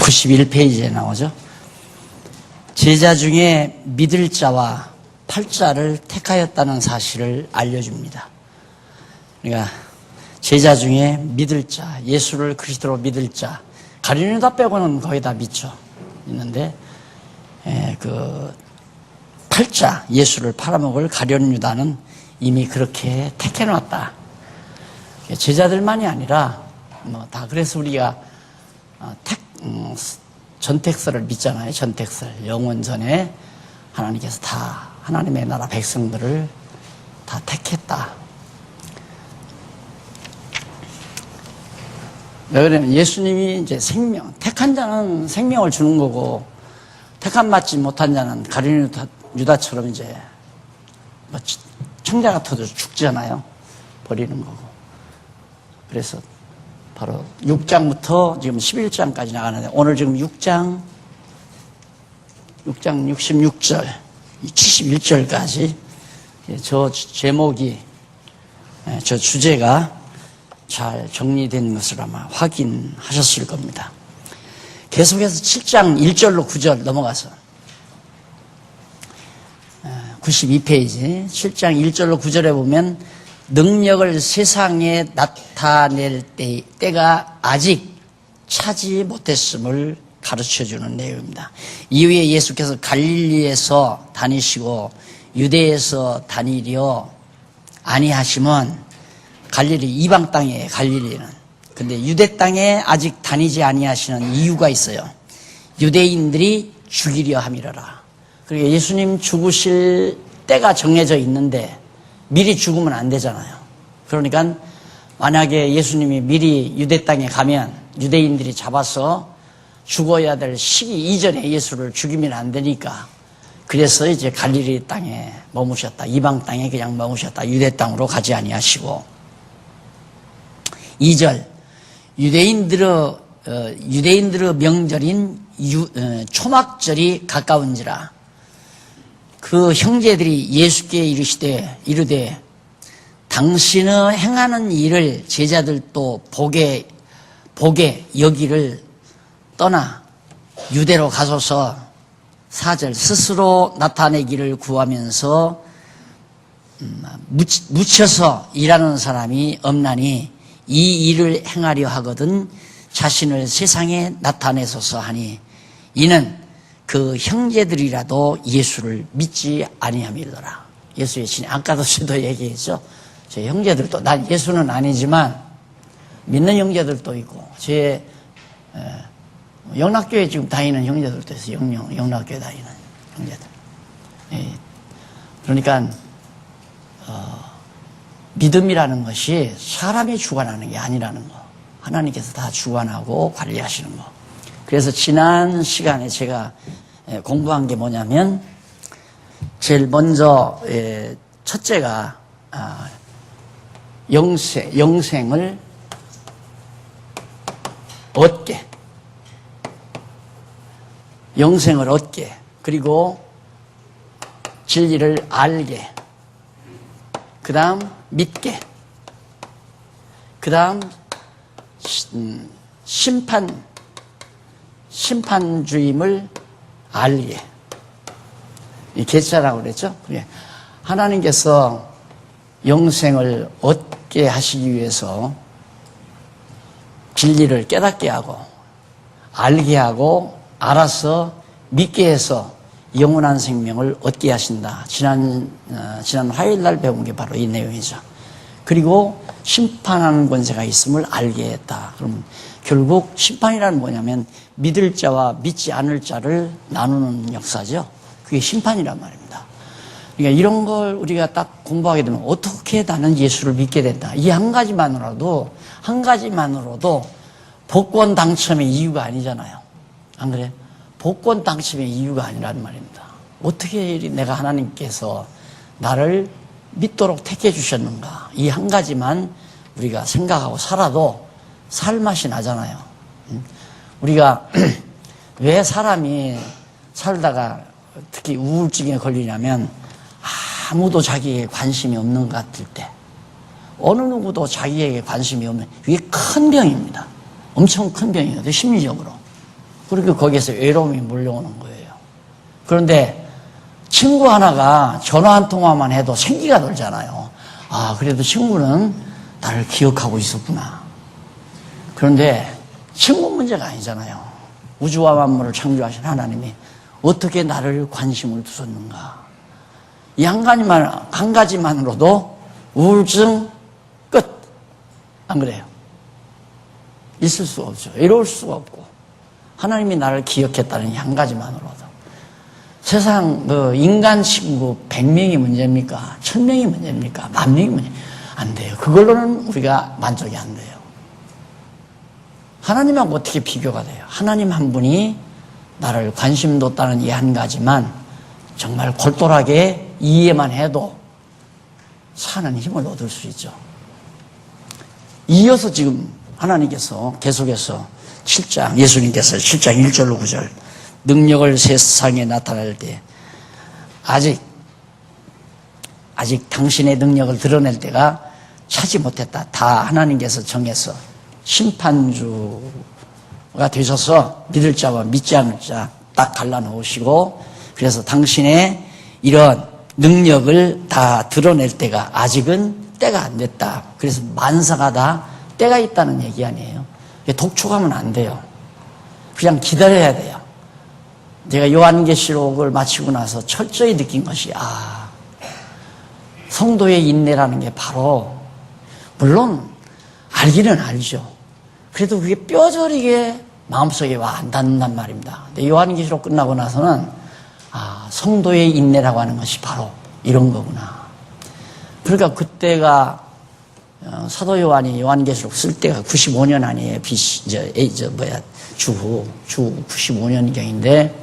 91페이지에 나오죠. 제자 중에 믿을 자와 팔자를 택하였다는 사실을 알려줍니다. 그러니까 제자 중에 믿을 자, 예수를 그리스도로 믿을 자, 가룟 유다 빼고는 거의 다 믿죠. 있는데 그 팔자, 예수를 팔아먹을 가룟 유다는 이미 그렇게 택해놨다. 제자들만이 아니라 뭐 다 그래서 우리가 전택설을 믿잖아요. 전택설, 영원전에 하나님께서 다 하나님의 나라 백성들을 다 택했다. 왜 그러냐면 예수님이 이제 생명, 택한 자는 생명을 주는 거고, 택함 받지 못한 자는 가룟 유다처럼 이제 뭐 청자가 터져 죽잖아요. 버리는 거고. 그래서 바로 6장부터 지금 11장까지 나가는데, 오늘 지금 6장 66절, 71절까지 저 제목이, 저 주제가 잘 정리된 것을 아마 확인하셨을 겁니다. 계속해서 7장 1절로 9절 넘어가서 92페이지 7장 1절로 9절에 보면 능력을 세상에 나타낼 때가 아직 차지 못했음을 가르쳐주는 내용입니다. 이후에 예수께서 갈릴리에서 다니시고 유대에서 다니려 아니하시면, 갈릴리 이방 땅에 갈릴리는, 근데 유대 땅에 아직 다니지 아니하시는 이유가 있어요. 유대인들이 죽이려 함이러라. 그러니까 예수님 죽으실 때가 정해져 있는데 미리 죽으면 안 되잖아요. 그러니까 만약에 예수님이 미리 유대 땅에 가면 유대인들이 잡아서 죽어야 될 시기 이전에 예수를 죽이면 안 되니까, 그래서 이제 갈릴리 땅에 머무셨다. 이방 땅에 그냥 머무셨다. 유대 땅으로 가지 아니하시고. 2절, 유대인들의 명절인 초막절이 가까운지라. 그 형제들이 예수께 이르되 당신의 행하는 일을 제자들도 보게 여기를 떠나 유대로 가소서. 4절, 스스로 나타내기를 구하면서 묻혀서 일하는 사람이 없나니 이 일을 행하려 하거든 자신을 세상에 나타내소서 하니, 이는 그 형제들이라도 예수를 믿지 아니함이더라. 예수의 친히, 아까도 저도 얘기했죠. 제 형제들도, 난 예수는 아니지만 믿는 형제들도 있고, 제 영락교회 지금 다니는 형제들도 있어요. 영락교회 다니는 형제들. 그러니까 믿음이라는 것이 사람이 주관하는 게 아니라는 거, 하나님께서 다 주관하고 관리하시는 거. 그래서 지난 시간에 제가 공부한 게 뭐냐면, 제일 먼저 첫째가 영생을 얻게, 영생을 얻게, 그리고 진리를 알게, 그 다음 믿게, 그 다음 심판주임을 알게. 이 계차라고 그랬죠. 하나님께서 영생을 얻게 하시기 위해서 진리를 깨닫게 하고 알게 하고 알아서 믿게 해서 영원한 생명을 얻게 하신다. 지난 화요일 날 배운 게 바로 이 내용이죠. 그리고 심판하는 권세가 있음을 알게 했다. 그럼 결국 심판이라는 뭐냐면 믿을 자와 믿지 않을 자를 나누는 역사죠. 그게 심판이란 말입니다. 그러니까 이런 걸 우리가 딱 공부하게 되면 어떻게 나는 예수를 믿게 된다. 이 한 가지만으로도 복권 당첨의 이유가 아니잖아요. 안 그래? 복권 당첨의 이유가 아니란 말입니다. 어떻게 내가 하나님께서 나를 믿도록 택해 주셨는가. 이 한 가지만 우리가 생각하고 살아도 살맛이 나잖아요. 우리가 왜 사람이 살다가 특히 우울증에 걸리냐면 아무도 자기에게 관심이 없는 것 같을 때, 어느 누구도 자기에게 관심이 없는, 이게 큰 병입니다. 엄청 큰 병이거든요, 심리적으로. 그러니까 거기에서 외로움이 몰려오는 거예요. 그런데 친구 하나가 전화 한 통화만 해도 생기가 돌잖아요. 아, 그래도 친구는 나를 기억하고 있었구나. 그런데 친구 문제가 아니잖아요. 우주와 만물을 창조하신 하나님이 어떻게 나를 관심을 두셨는가. 이 한 가지만으로도 우울증 끝. 안 그래요? 있을 수가 없죠. 외로울 수가 없고. 하나님이 나를 기억했다는 이 한 가지만으로도. 세상 인간 친구 100명이 문제입니까? 1000명이 문제입니까? 10,000명이 문제? 안 돼요. 그걸로는 우리가 만족이 안 돼요. 하나님하고 어떻게 비교가 돼요? 하나님 한 분이 나를 관심 뒀다는 이 한 가지만 정말 골똘하게 이해만 해도 사는 힘을 얻을 수 있죠. 이어서 지금 하나님께서 계속해서 예수님께서 7장 1절로 9절 능력을 세상에 나타낼 때 아직 당신의 능력을 드러낼 때가 차지 못했다. 다 하나님께서 정해서 심판주가 되셔서 믿을 자와 믿지 않을 자 딱 갈라놓으시고 그래서 당신의 이런 능력을 다 드러낼 때가 아직은 때가 안 됐다. 그래서 만사가 다 때가 있다는 얘기 아니에요. 독촉하면 안 돼요. 그냥 기다려야 돼요. 제가 요한계시록을 마치고 나서 철저히 느낀 것이 성도의 인내라는 게 바로 물론 알기는 알죠. 그래도 그게 뼈저리게 마음속에 와 안 닿는단 말입니다. 근데 요한계시록 끝나고 나서는 성도의 인내라고 하는 것이 바로 이런 거구나. 그러니까 그때가 사도 요한이 요한계시록 쓸 때가 95년 아니에요. 주 95년경인데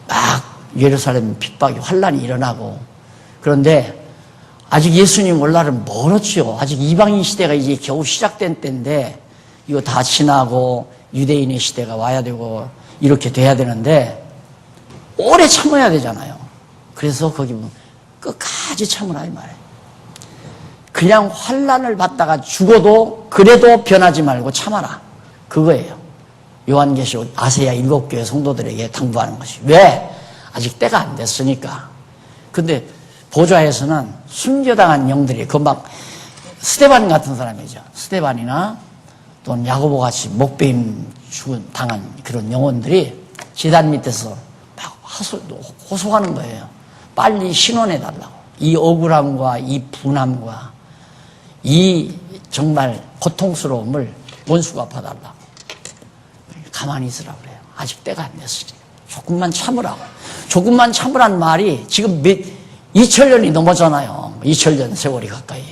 막 예루살렘 핍박이 환란이 일어나고 그런데 아직 예수님 올 날은 멀었죠. 아직 이방인 시대가 이제 겨우 시작된 때인데 이거 다 지나고 유대인의 시대가 와야 되고 이렇게 돼야 되는데 오래 참아야 되잖아요. 그래서 거기 끝까지 참으라 이 말이에요. 그냥 환란을 받다가 죽어도 그래도 변하지 말고 참아라. 그거예요. 요한계시록 아세아 7교회 성도들에게 당부하는 것이. 왜? 아직 때가 안 됐으니까. 근데 보좌에서는 순교당한 영들이 막 스데반 같은 사람이죠. 스데반이나 또는 야고보 같이 목배임 당한 그런 영혼들이 제단 밑에서 막 호소하는 거예요. 빨리 신원해달라고. 이 억울함과 이 분함과 이 정말 고통스러움을 원수가 갚아달라고. 가만히 있으라고 그래요. 아직 때가 안 됐으니까. 조금만 참으라고. 조금만 참으란 말이 지금 2000년이 넘었잖아요. 2000년 세월이 가까이.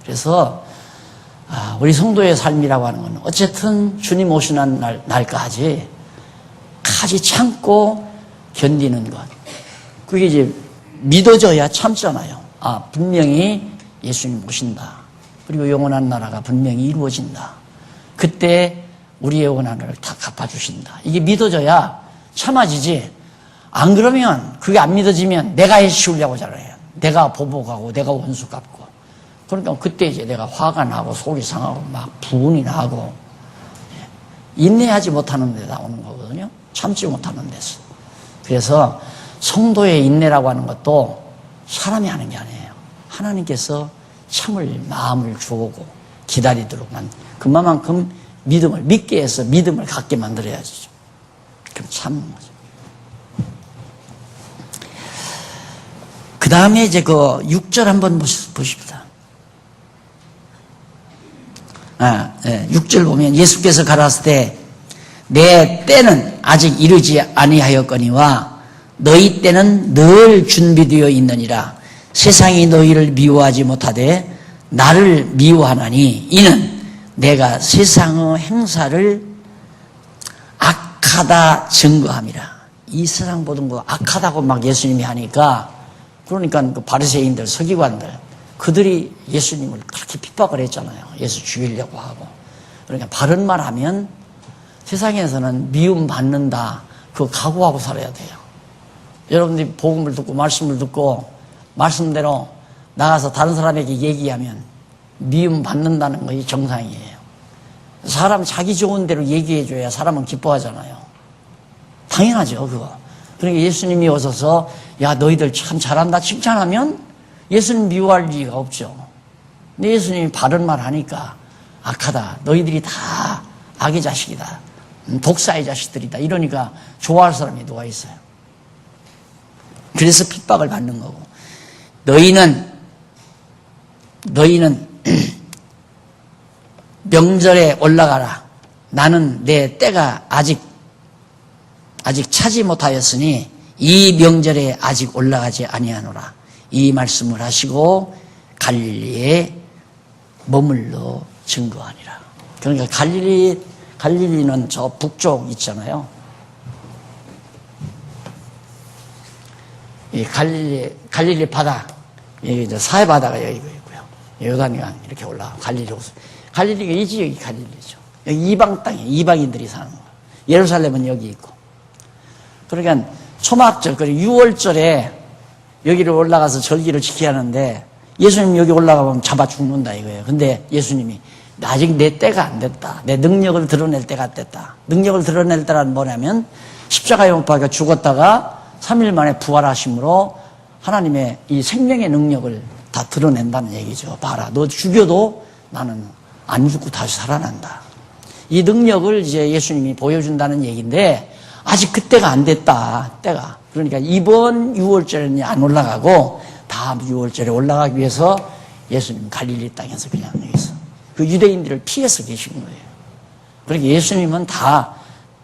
그래서 우리 성도의 삶이라고 하는 건 어쨌든 주님 오시는 날까지 참고 견디는 것. 그게 이제 믿어져야 참잖아요. 분명히 예수님 오신다. 그리고 영원한 나라가 분명히 이루어진다. 그때 우리의 영원한 을 다 갚아주신다. 이게 믿어져야 참아지지. 안 그러면 그게 안 믿어지면 내가 해치우려고 하잖아요. 내가 보복하고 내가 원수 갚고. 그러니까 그때 이제 내가 화가 나고 속이 상하고 막 분이 나고 인내하지 못하는 데 나오는 거거든요. 참지 못하는 데서. 그래서 성도의 인내라고 하는 것도 사람이 하는 게 아니에요. 하나님께서 참을 마음을 주고 기다리도록만 그만큼 믿음을 믿게 해서 믿음을 갖게 만들어야죠. 그럼 참는 거죠. 그 다음에 이제 그 6절 한번 보십시다. 6절 보면 예수께서 가라사대 때 내 때는 아직 이르지 아니하였거니와 너희 때는 늘 준비되어 있느니라. 세상이 너희를 미워하지 못하되 나를 미워하나니 이는 내가 세상의 행사를 악하다 증거함이라. 이 세상 모든 거 악하다고 막 예수님이 하니까 그러니까 그 바리새인들 서기관들 그들이 예수님을 그렇게 핍박을 했잖아요. 예수 죽이려고 하고. 그러니까 바른 말 하면 세상에서는 미움 받는다. 그거 각오하고 살아야 돼요. 여러분들이 복음을 듣고 말씀을 듣고 말씀대로 나가서 다른 사람에게 얘기하면 미움 받는다는 것이 정상이에요. 사람 자기 좋은 대로 얘기해줘야 사람은 기뻐하잖아요. 당연하죠, 그거. 그러니까 예수님이 오셔서 야, 너희들 참 잘한다 칭찬하면 예수님 미워할 리가 없죠. 근데 예수님이 바른 말 하니까 악하다. 너희들이 다 악의 자식이다. 독사의 자식들이다. 이러니까 좋아할 사람이 누가 있어요. 그래서 핍박을 받는 거고. 너희는 명절에 올라가라. 나는 내 때가 아직 차지 못하였으니 이 명절에 아직 올라가지 아니하노라. 이 말씀을 하시고 갈릴리에 머물러 증거하니라. 그러니까 갈릴리는 저 북쪽 있잖아요. 이 갈릴리 바다, 여기 이제 사해 바다가 여기 있고요. 요단강 이렇게 올라가 갈릴리가 이 지역이 갈릴리죠. 여기 이방 땅에 이방인들이 사는 거예요. 예루살렘은 여기 있고. 그러니까 초막절, 그리고 6월절에 여기를 올라가서 절기를 지켜야 하는데 예수님 여기 올라가면 잡아 죽는다 이거예요. 근데 예수님이 아직 내 때가 안 됐다. 내 능력을 드러낼 때가 안 됐다. 능력을 드러낼 때란 뭐냐면 십자가에 못 박혀 죽었다가 3일 만에 부활하심으로 하나님의 이 생명의 능력을 다 드러낸다는 얘기죠. 봐라, 너 죽여도 나는 안 죽고 다시 살아난다. 이 능력을 이제 예수님이 보여준다는 얘기인데 아직 그때가 안 됐다. 때가. 그러니까 이번 6월절에는 안 올라가고 다음 6월절에 올라가기 위해서 예수님 갈릴리 땅에서 그냥 여기서 그 유대인들을 피해서 계신 거예요. 그러니까 예수님은 다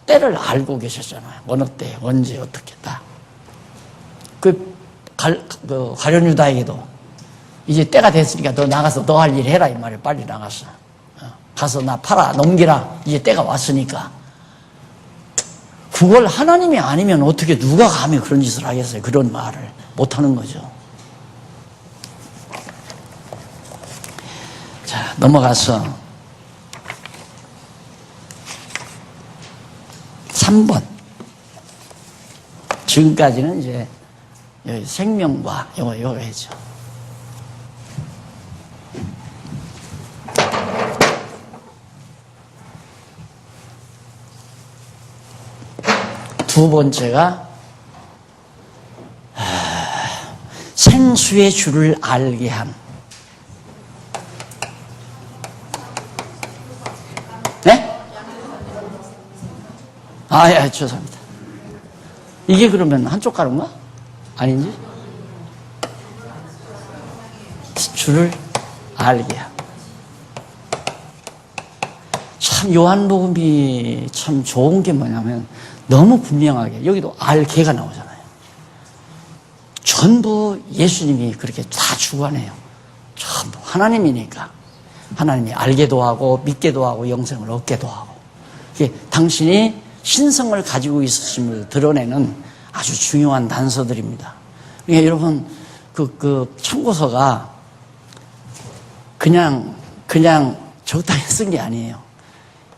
때를 알고 계셨잖아요. 어느 때, 언제, 어떻게 다. 가룟 유다에게도 이제 때가 됐으니까 너 나가서 너 할 일 해라 이 말이에요. 빨리 나가서 가서 나 팔아 넘기라. 이제 때가 왔으니까. 그걸 하나님이 아니면 어떻게 누가 감히 그런 짓을 하겠어요. 그런 말을 못하는 거죠. 자, 넘어가서 3번. 지금까지는 이제 여기 생명과 요거 해죠. 두 번째가 생수의 줄을 알게 함. 네? 예, 죄송합니다. 이게 그러면 한쪽 가루인가? 아닌지? 줄을 알게 함. 참 요한복음이 참 좋은 게 뭐냐면 너무 분명하게 여기도 알게가 나오잖아요. 전부 예수님이 그렇게 다 주관해요. 전부 하나님이니까 하나님이 알게도 하고 믿게도 하고 영생을 얻게도 하고 이게 당신이 신성을 가지고 있으심을 드러내는 아주 중요한 단서들입니다. 그러니까 여러분 그 참고서가 그냥 적당히 쓴 게 아니에요.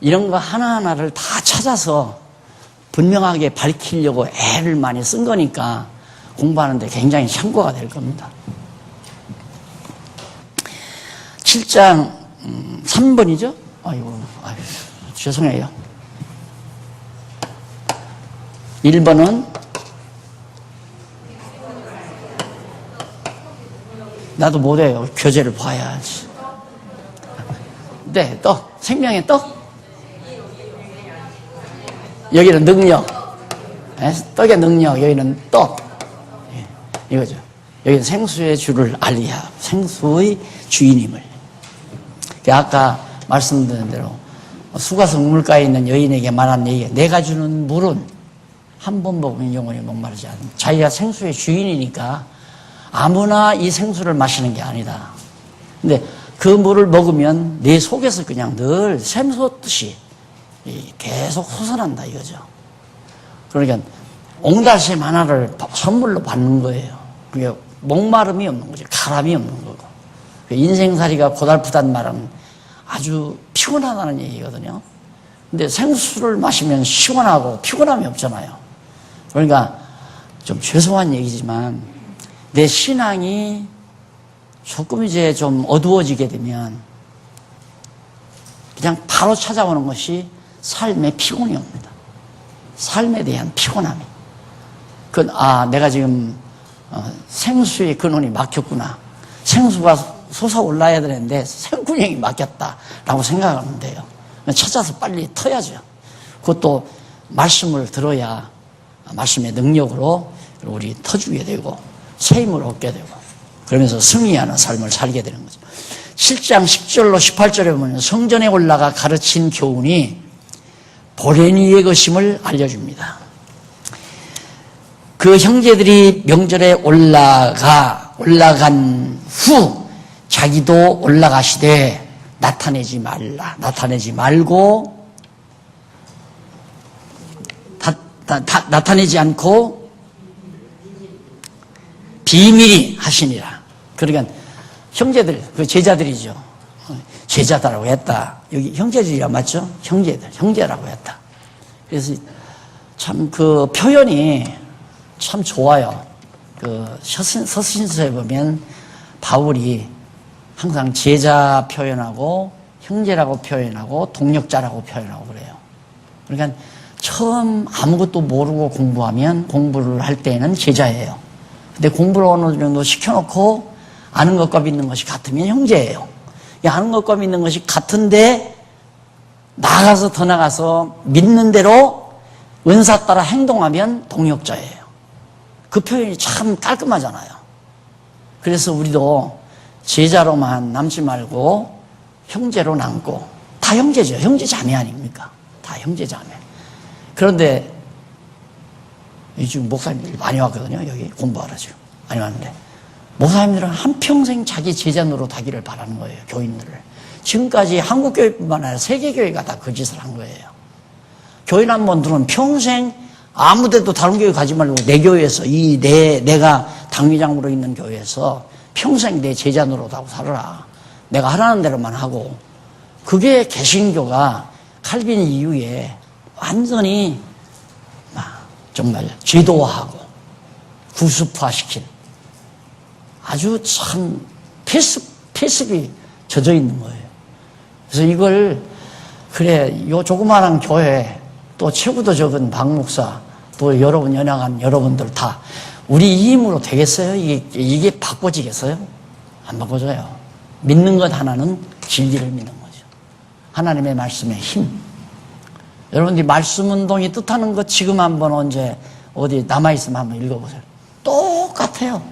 이런 거 하나하나를 다 찾아서 분명하게 밝히려고 애를 많이 쓴 거니까 공부하는데 굉장히 참고가 될 겁니다. 7장 3번이죠? 아이고, 죄송해요. 1번은 나도 못해요. 교재를 봐야지. 네, 떡. 생명의 떡. 여기는 능력. 떡의 능력. 여기는 떡. 이거죠. 여기는 생수의 주를 알리야. 생수의 주인임을. 아까 말씀드린 대로 수가성 우물가에 있는 여인에게 말한 얘기가 내가 주는 물은 한 번 먹으면 영원히 목마르지 않는. 자기가 생수의 주인이니까 아무나 이 생수를 마시는 게 아니다. 근데 그 물을 먹으면 내 속에서 그냥 늘 샘솟듯이 계속 솟아난다 이거죠. 그러니까 옹달샘 하나를 선물로 받는 거예요. 그게 목마름이 없는 거죠. 가람이 없는 거고. 인생살이가 고달프단 말은 아주 피곤하다는 얘기거든요. 근데 생수를 마시면 시원하고 피곤함이 없잖아요. 그러니까 좀 죄송한 얘기지만 내 신앙이 조금 이제 좀 어두워지게 되면 그냥 바로 찾아오는 것이 삶의 피곤이 옵니다. 삶에 대한 피곤함이. 내가 지금 생수의 근원이 막혔구나. 생수가 솟아올라야 되는데 생군형이 막혔다라고 생각하면 돼요. 찾아서 빨리 터야죠. 그것도 말씀을 들어야 말씀의 능력으로 우리 터주게 되고 새 힘을 얻게 되고 그러면서 승리하는 삶을 살게 되는 거죠. 7장 10절로 18절에 보면 성전에 올라가 가르친 교훈이 보레니의 것임을 알려줍니다. 그 형제들이 명절에 올라간 후 자기도 올라가시되 나타내지 말고 나타내지 않고 비밀히 하시니라. 그러니까 형제들, 그 제자들이죠. 제자다라고 했다. 여기 형제들이라 맞죠? 형제라고 했다. 그래서 참 그 표현이 참 좋아요. 그 서신서에 보면 바울이 항상 제자 표현하고 형제라고 표현하고 동력자라고 표현하고 그래요. 그러니까 처음 아무것도 모르고 공부를 할 때는 제자예요. 근데 공부를 어느 정도 시켜놓고 아는 것과 믿는 것이 같으면 형제예요. 아는 것과 믿는 것이 같은데 더 나가서 믿는 대로 은사 따라 행동하면 동력자예요. 그 표현이 참 깔끔하잖아요. 그래서 우리도 제자로만 남지 말고 형제로 남고 다 형제죠. 형제 자매 아닙니까? 다 형제 자매. 그런데 요즘 목사님들이 많이 왔거든요. 여기 공부하러 지금 많이 왔는데 목사님들은 한평생 자기 제자 노릇하기를 바라는 거예요. 교인들을. 지금까지 한국교회뿐만 아니라 세계교회가 다 그 짓을 한 거예요. 교인 한 번 들으면 평생 아무데도 다른 교회 가지 말고 내 교회에서 내가 당회장으로 있는 교회에서 평생 내 제자 노릇하고 살아라. 내가 하라는 대로만 하고. 그게 개신교가 칼빈 이후에 완전히 정말 제도화하고 구습화시킨 아주 참 패습이 젖어 있는 거예요. 그래서 이걸 요 조그마한 교회 또 체구도 적은 박 목사 또 여러분 연약한 여러분들 다 우리 이 힘으로 되겠어요? 이게 바꿔지겠어요? 안 바꿔져요. 믿는 것 하나는 진리를 믿는 거죠. 하나님의 말씀의 힘. 여러분들이 말씀 운동이 뜻하는 것 지금 한번 언제 어디 남아있으면 한번 읽어보세요. 똑같아요.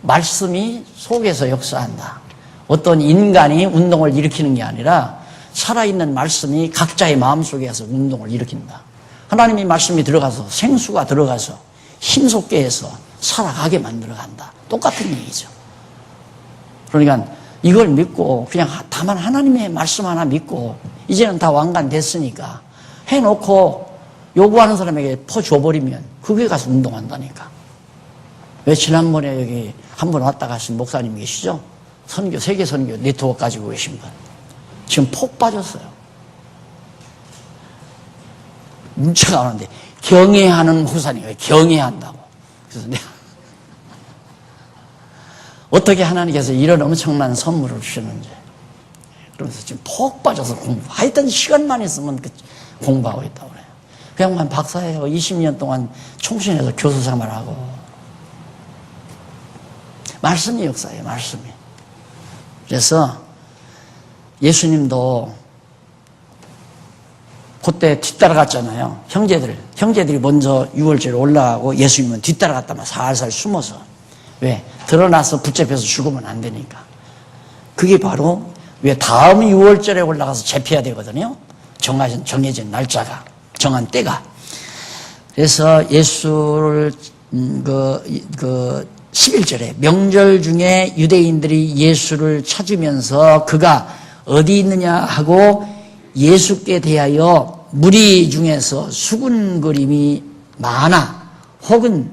말씀이 속에서 역사한다. 어떤 인간이 운동을 일으키는 게 아니라 살아있는 말씀이 각자의 마음속에서 운동을 일으킨다. 하나님의 말씀이 들어가서 생수가 들어가서 힘솟게 해서 살아가게 만들어간다. 똑같은 얘기죠. 그러니까 이걸 믿고 그냥 다만 하나님의 말씀 하나 믿고 이제는 다 완간됐으니까 해놓고 요구하는 사람에게 퍼줘버리면 그게 가서 운동한다니까. 왜 지난번에 여기 한 번 왔다 가신 목사님 계시죠? 세계 선교 네트워크 가지고 계신 분. 지금 폭 빠졌어요. 문자가 오는데 경애하는 목사님이 경애한다고. 그래서 내가 어떻게 하나님께서 이런 엄청난 선물을 주셨는지. 그러면서 지금 폭 빠져서 하여튼 시간만 있으면 공부하고 있다고 그래요. 그 양반 박사예요. 20년 동안 총신에서 교수 생활하고. 말씀이 역사예요. 말씀이. 그래서 예수님도 그때 뒤따라갔잖아요. 형제들이 먼저 유월절에 올라가고 예수님은 뒤따라갔다만 살살 숨어서. 왜? 드러나서 붙잡혀서 죽으면 안 되니까. 그게 바로 왜 다음 유월절에 올라가서 재패해야 되거든요. 정해진 날짜가, 정한 때가. 그래서 예수를 11절에 명절 중에 유대인들이 예수를 찾으면서 그가 어디 있느냐 하고 예수께 대하여 무리 중에서 수군거림이 많아 혹은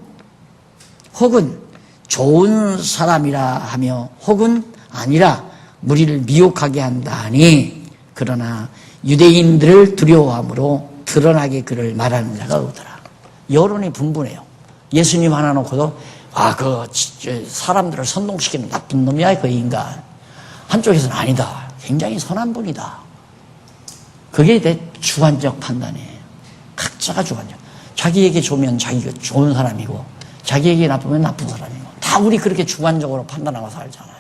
좋은 사람이라 하며 혹은 아니라 무리를 미혹하게 한다니 그러나 유대인들을 두려워함으로 드러나게 그를 말하는 자가 없더라. 여론이 분분해요. 예수님 하나 놓고도 사람들을 선동시키는 나쁜 놈이야 그 인간. 한쪽에서는 아니다. 굉장히 선한 분이다. 그게 내 주관적 판단이에요. 각자가 주관적. 자기에게 좋으면 자기가 좋은 사람이고 자기에게 나쁘면 나쁜 사람이고 다 우리 그렇게 주관적으로 판단하고 살잖아요.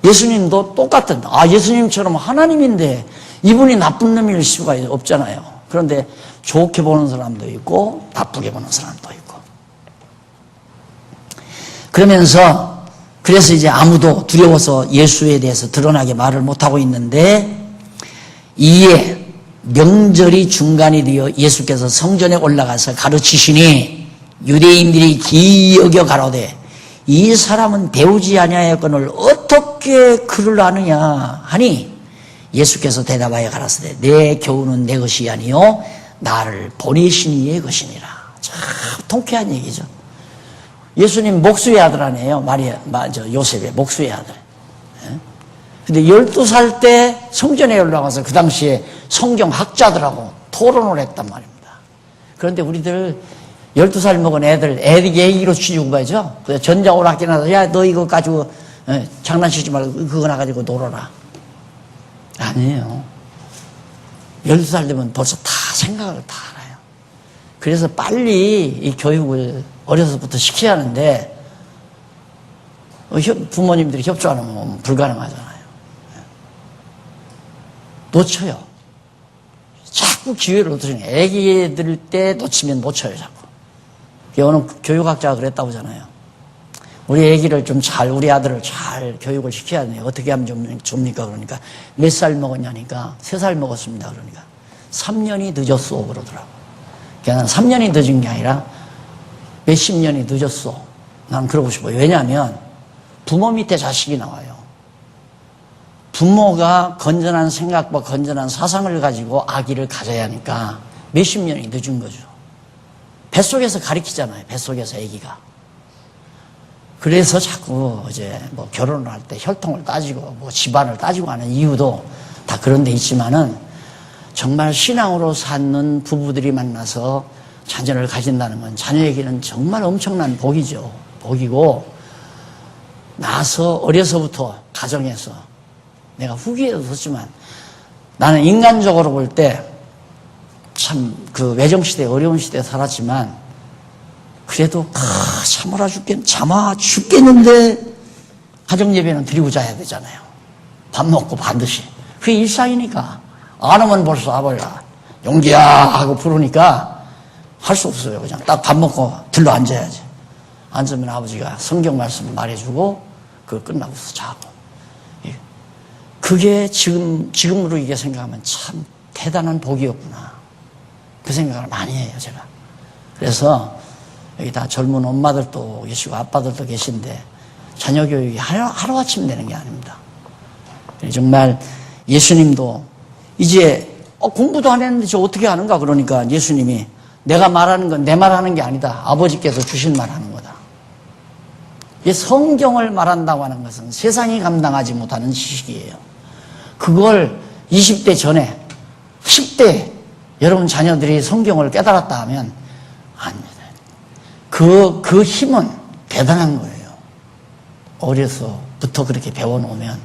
예수님도 똑같은, 예수님처럼 하나님인데 이분이 나쁜 놈일 수가 없잖아요. 그런데 좋게 보는 사람도 있고 나쁘게 보는 사람도 있고. 그래서 이제 아무도 두려워서 예수에 대해서 드러나게 말을 못하고 있는데, 이에 명절이 중간이 되어 예수께서 성전에 올라가서 가르치시니 유대인들이 기여겨 가로되 이 사람은 배우지 아니하였거늘 어떻게 글을 아느냐 하니, 예수께서 대답하여 가라사대 내 교훈은 내 것이 아니요 나를 보내신 이의 것이니라. 참 통쾌한 얘기죠. 예수님 목수의 아들 아니에요. 요셉의 목수의 아들. 근데 12살 때 성전에 올라가서 그 당시에 성경학자들하고 토론을 했단 말입니다. 그런데 우리들 12살 먹은 애들 얘기로 취급하죠. 전자오락기 나서 야 너 이거 가지고 장난치지 말고 그거 나가지고 놀아라. 아니에요. 12살 되면 벌써 다 생각을 다 알아요. 그래서 빨리 이 교육을 어려서부터 시켜야 하는데 부모님들이 협조하는 건 불가능하잖아요. 놓쳐요. 자꾸 기회를 놓치는 거예요. 애기들 때 놓치면 놓쳐요, 자꾸. 어느 교육학자가 그랬다고 하잖아요. 우리 애기를 우리 아들을 잘 교육을 시켜야 돼요. 어떻게 하면 좋습니까? 그러니까 몇 살 먹었냐니까 3살 먹었습니다. 그러니까 3년이 늦었어 그러더라고. 그러니까 난 3년이 늦은 게 아니라 몇십 년이 늦었어. 난 그러고 싶어요. 왜냐하면 부모 밑에 자식이 나와요. 부모가 건전한 생각과 건전한 사상을 가지고 아기를 가져야 하니까 몇십 년이 늦은 거죠. 뱃속에서 가르치잖아요. 뱃속에서 아기가. 그래서 자꾸 이제 뭐 결혼을 할 때 혈통을 따지고 뭐 집안을 따지고 하는 이유도 다 그런 데 있지만은, 정말 신앙으로 사는 부부들이 만나서 자녀를 가진다는 건 자녀에게는 정말 엄청난 복이죠. 복이고, 나서 어려서부터 가정에서 내가 후기에도 썼지만 나는 인간적으로 볼 때 참 그 외정시대 어려운 시대에 살았지만 그래도 참아 죽겠는데 가정예배는 드리고 자야 되잖아요. 밥 먹고 반드시. 그게 일상이니까. 안 오면 벌써 아버지가 용기야 하고 부르니까 할 수 없어요. 그냥 딱 밥 먹고 들러 앉아야지. 앉으면 아버지가 성경 말씀을 말해주고 그거 끝나고서 자고. 그게 지금으로 이게 생각하면 참 대단한 복이었구나. 그 생각을 많이 해요, 제가. 그래서 여기 다 젊은 엄마들도 계시고 아빠들도 계신데 자녀 교육이 하루아침 되는 게 아닙니다. 정말 예수님도 이제 공부도 안 했는데 저 어떻게 하는가 그러니까 예수님이 내가 말하는 건 내 말하는 게 아니다. 아버지께서 주신 말하는 거다. 이 성경을 말한다고 하는 것은 세상이 감당하지 못하는 지식이에요. 그걸 20대 전에 10대 여러분 자녀들이 성경을 깨달았다 하면 아닙니다. 그 힘은 대단한 거예요. 어려서부터 그렇게 배워놓으면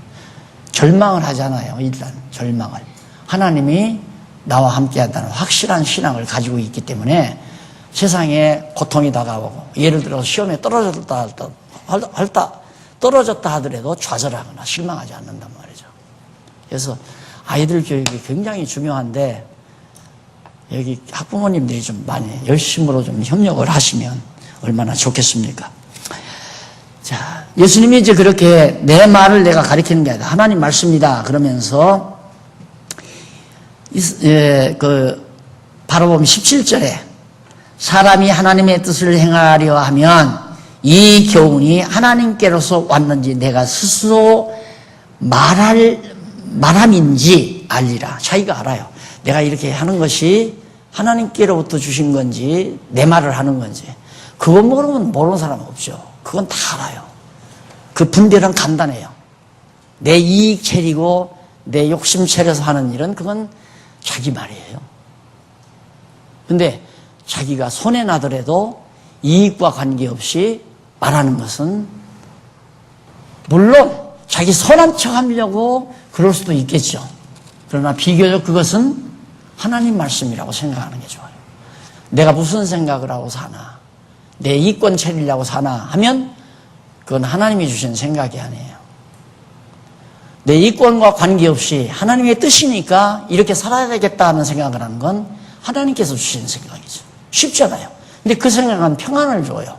절망을 하잖아요. 일단 절망을. 하나님이 나와 함께 한다는 확실한 신앙을 가지고 있기 때문에 세상에 고통이 다가오고, 예를 들어 시험에 떨어졌다 하더라도 좌절하거나 실망하지 않는단 말이죠. 그래서 아이들 교육이 굉장히 중요한데 여기 학부모님들이 좀 많이 열심으로 좀 협력을 하시면 얼마나 좋겠습니까? 자, 예수님이 이제 그렇게 내 말을 내가 가리키는 게 아니라 하나님 말씀이다 그러면서 바로 보면 17절에 사람이 하나님의 뜻을 행하려 하면 이 교훈이 하나님께로서 왔는지 내가 스스로 말함인지 알리라. 자기가 알아요. 내가 이렇게 하는 것이 하나님께로부터 주신 건지 내 말을 하는 건지. 그거 모르면 모르는 사람 없죠. 그건 다 알아요. 그 분별은 간단해요. 내 이익 차리고 내 욕심 차려서 하는 일은 그건 자기 말이에요. 근데 자기가 손해나더라도 이익과 관계없이 말하는 것은 물론 자기 선한 척 하려고 그럴 수도 있겠죠. 그러나 비교적 그것은 하나님 말씀이라고 생각하는 게 좋아요. 내가 무슨 생각을 하고 사나, 내 이권 차리려고 사나 하면 그건 하나님이 주신 생각이 아니에요. 내 이권과 관계없이 하나님의 뜻이니까 이렇게 살아야 되겠다 하는 생각을 하는 건 하나님께서 주신 생각이죠. 쉽잖아요. 근데 그 생각은 평안을 줘요.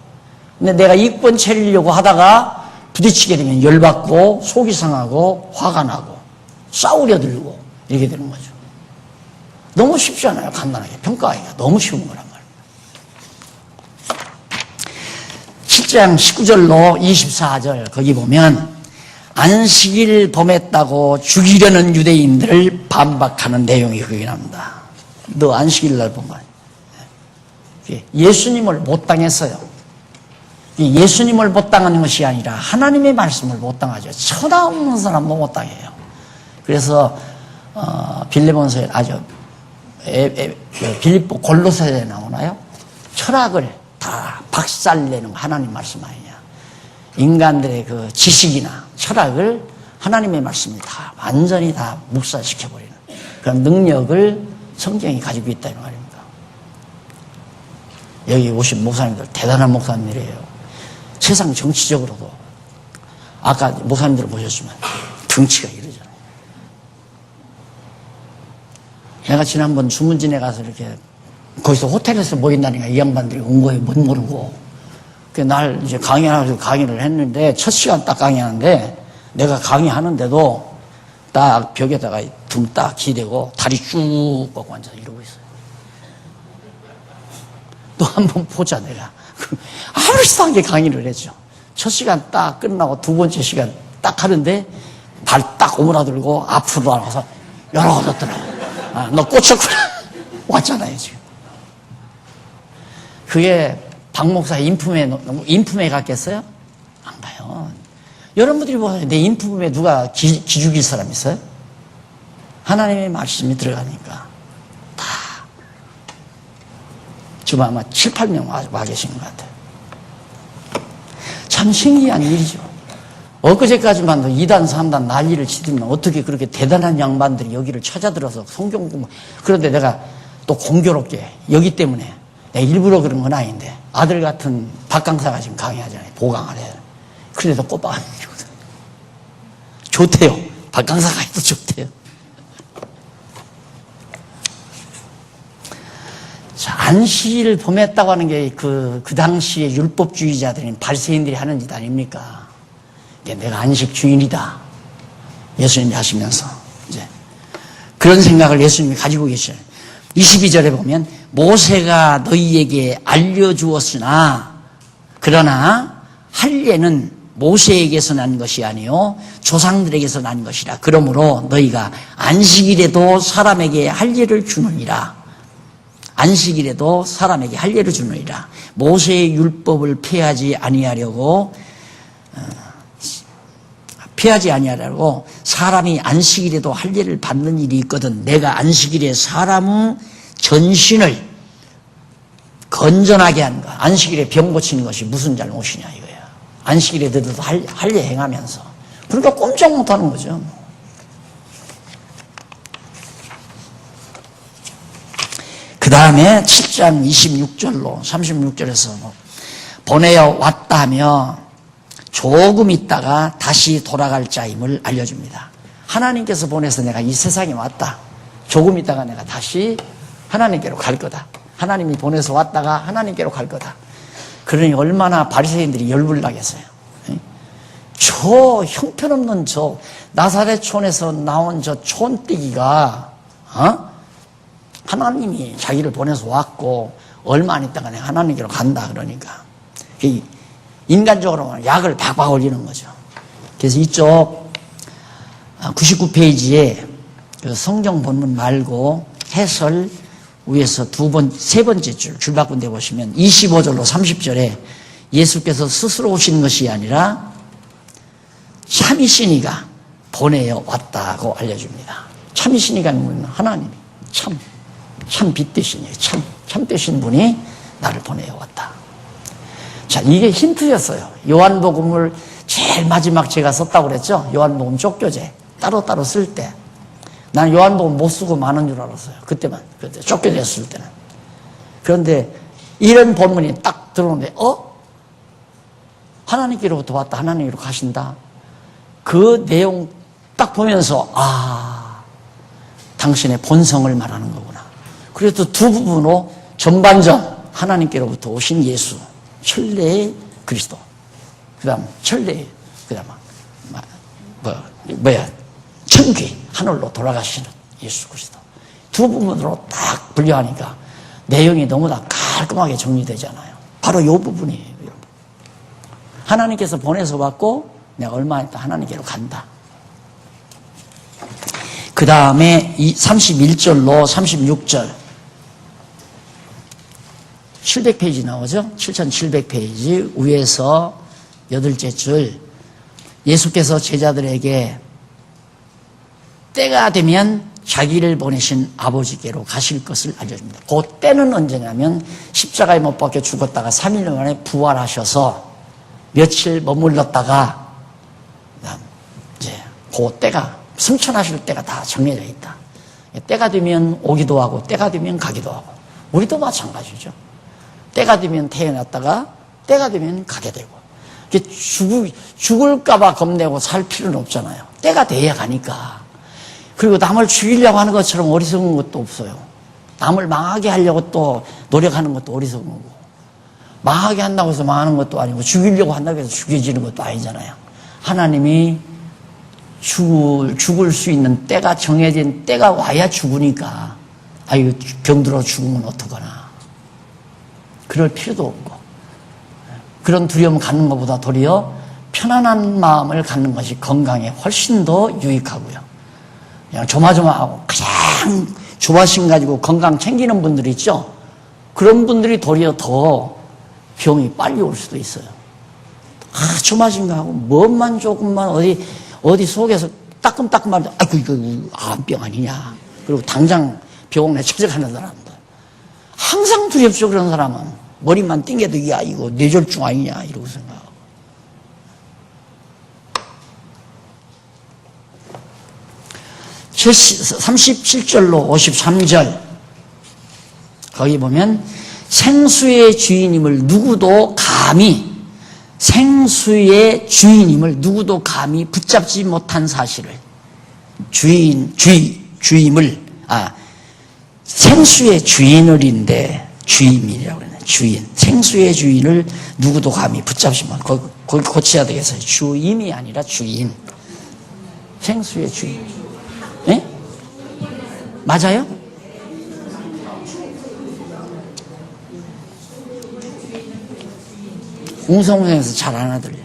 근데 내가 이권 차리려고 하다가 부딪히게 되면 열받고 속이 상하고 화가 나고 싸우려 들고 이렇게 되는 거죠. 너무 쉽잖아요. 간단하게 평가하기가 너무 쉬운 거란 말이에요. 7장 19절로 24절 거기 보면 안식일 범했다고 죽이려는 유대인들을 반박하는 내용이 거기 나옵니다. 너 안식일 날 본 거 아니야? 예수님을 못 당했어요. 예수님을 못 당하는 것이 아니라 하나님의 말씀을 못 당하죠. 천하 없는 사람도 못 당해요. 그래서 빌레몬서에 빌립보 골로새에 나오나요? 철학을 다 박살내는 하나님 말씀 아니냐. 인간들의 그 지식이나 철학을 하나님의 말씀이 다 완전히 다 묵살시켜버리는 그런 능력을 성경이 가지고 있다는 말입니다. 여기 오신 목사님들 대단한 목사님들이에요. 세상 정치적으로도 아까 목사님들 보셨지만 등치가 이러잖아요. 내가 지난번 주문진에 가서 이렇게 거기서 호텔에서 모인다니까 이 양반들이 온 거에 못 모르고 날 이제 강의를 했는데 첫 시간 딱 강의하는데 내가 강의하는데도 딱 벽에다가 등 딱 기대고 다리 쭉 뻗고 앉아서 이러고 있어요. 또 한번 보자 내가. 알싸하게 강의를 했죠. 첫 시간 딱 끝나고 두 번째 시간 딱 하는데 발 딱 오므라들고 앞으로 나가서 열어줬더라고. 아, 너 꽂혔구나. 왔잖아요 지금. 그게 박 목사의 인품에 갔겠어요? 안 가요. 여러분들이 보세요. 내 인품에 누가 기죽일 사람 있어요? 하나님의 말씀이 들어가니까 다 지금 아마 7, 8명 와 계신 것 같아요. 참 신기한 일이죠. 엊그제까지만 도 2단, 3단 난리를 치더니 어떻게 그렇게 대단한 양반들이 여기를 찾아들어서 성경 공부. 그런데 내가 또 공교롭게 여기 때문에 내가 일부러 그런 건 아닌데 아들 같은 박 강사가 지금 강의하잖아요. 보강을 해요. 그래도 꼬박하거든. 좋대요. 박 강사가 해도 좋대요. 자, 안식일을 범했다고 하는 게 그 당시에 율법주의자들인 바리새인들이 하는 짓 아닙니까? 내가 안식 주인이다. 예수님이 하시면서 이제 그런 생각을 예수님이 가지고 계셔요. 22절에 보면 모세가 너희에게 알려주었으나 그러나 할례는 모세에게서 난 것이 아니요 조상들에게서 난 것이라. 그러므로 너희가 안식일에도 사람에게 할례를 주느니라. 안식일에도 사람에게 할례를 주느니라. 모세의 율법을 폐하지 아니하려고 사람이 안식일에도 할례를 받는 일이 있거든. 내가 안식일에 사람의 전신을 건전하게 하는 것. 안식일에 병 고치는 것이 무슨 잘못이냐 이거야. 안식일에 너희도 할례 행하면서. 그러니까 꼼짝 못하는 거죠. 그 다음에 7장 26절로 36절에서 보내어 왔다며 조금 있다가 다시 돌아갈 자임을 알려줍니다. 하나님께서 보내서 내가 이 세상에 왔다. 조금 있다가 내가 다시 하나님께로 갈 거다. 하나님이 보내서 왔다가 하나님께로 갈 거다. 그러니 얼마나 바리새인들이 열불나겠어요. 저 형편없는 저 나사렛촌에서 나온 저 촌뜨기가 하나님이 자기를 보내서 왔고 얼마 안 있다가 내가 하나님께로 간다 그러니까 인간적으로 약을 박박 올리는 거죠. 그래서 이쪽 99페이지에 그 성경 본문 말고 해설 위에서 세 번째 줄 바꾼 데 보시면 25절로 30절에 예수께서 스스로 오신 것이 아니라 참이시니가 보내어 왔다고 알려줍니다. 참이시니가 누구는 하나님이 참 빛 되시니 참 되신 분이 나를 보내어 왔다. 자, 이게 힌트였어요. 요한복음을 제일 마지막 제가 썼다고 그랬죠. 요한복음 족교제 따로따로 쓸 때 난 요한복음 못 쓰고 많은 줄 알았어요. 그때 쫓겨졌을 때는. 그런데 이런 본문이 딱 들어오는데, 하나님께로부터 왔다. 하나님께로 가신다. 그 내용 딱 보면서, 당신의 본성을 말하는 거구나. 그래서 두 부분으로 전반전, 하나님께로부터 오신 예수, 천래의 그리스도. 그 다음, 천래의, 그 다음, 천귀, 하늘로 돌아가시는 예수 그리스도. 두 부분으로 딱 분류하니까 내용이 너무나 깔끔하게 정리되잖아요. 바로 이 부분이에요. 하나님께서 보내서 왔고, 내가 얼마 있다 하나님께로 간다. 그 다음에 31절로 36절. 700페이지 나오죠? 7700페이지 위에서 8째 줄. 예수께서 제자들에게 때가 되면 자기를 보내신 아버지께로 가실 것을 알려줍니다. 그 때는 언제냐면 십자가에 못 박혀 죽었다가 3일 만에 부활하셔서 며칠 머물렀다가 이제 그 때가 승천하실 때가 다 정해져 있다. 때가 되면 오기도 하고 때가 되면 가기도 하고 우리도 마찬가지죠. 때가 되면 태어났다가 때가 되면 가게 되고 죽을까 봐 겁내고 살 필요는 없잖아요. 때가 돼야 가니까. 그리고 남을 죽이려고 하는 것처럼 어리석은 것도 없어요. 남을 망하게 하려고 또 노력하는 것도 어리석은 거고 망하게 한다고 해서 망하는 것도 아니고 죽이려고 한다고 해서 죽여지는 것도 아니잖아요. 하나님이 죽을 수 있는 때가 정해진 때가 와야 죽으니까 아유 병들어 죽으면 어떡하나 그럴 필요도 없고 그런 두려움 갖는 것보다 도리어 편안한 마음을 갖는 것이 건강에 훨씬 더 유익하고요. 그냥 조마조마하고 그냥 조바심 가지고 건강 챙기는 분들 있죠. 그런 분들이 도리어 더 병이 빨리 올 수도 있어요. 조마심 가고 뭐만 조금만 어디 속에서 따끔따끔하면 아이고 이거 암병 아니냐. 그리고 당장 병원에 찾아가는 사람들. 항상 두렵죠. 그런 사람은 머리만 띵겨도 야 이거 뇌졸중 아니냐 이러고 생각하고. 제 37절로 53절 거기 보면 생수의 주인임을 누구도 감히 붙잡지 못한 사실을 주임을 생수의 주인을인데 주임이라고 그러네. 주인 생수의 주인을 누구도 감히 붙잡지 못. 거기 고쳐야 되겠어요. 주임이 아니라 주인. 생수의 주인. 예? 맞아요? 웅성웅성해서 잘 안 하더래요.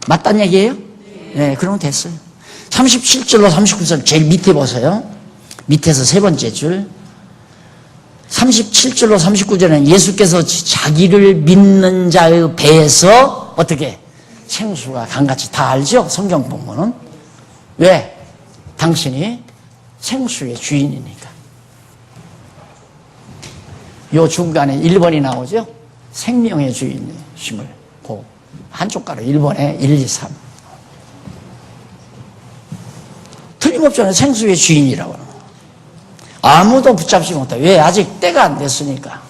맞단 얘기예요? 네, 그러면 됐어요. 37절로 39절 제일 밑에 보세요. 밑에서 세 번째 줄. 37절로 39절에는 예수께서 자기를 믿는 자의 배에서 어떻게 생수가 강같이 다 알죠? 성경 본문은. 왜? 당신이 생수의 주인이니까. 요 중간에 1번이 나오죠? 생명의 주인이심을 그 한쪽 가로 1번에 1, 2, 3 틀림없잖아요. 생수의 주인이라고 하는 거. 아무도 붙잡지 못해. 왜? 아직 때가 안 됐으니까.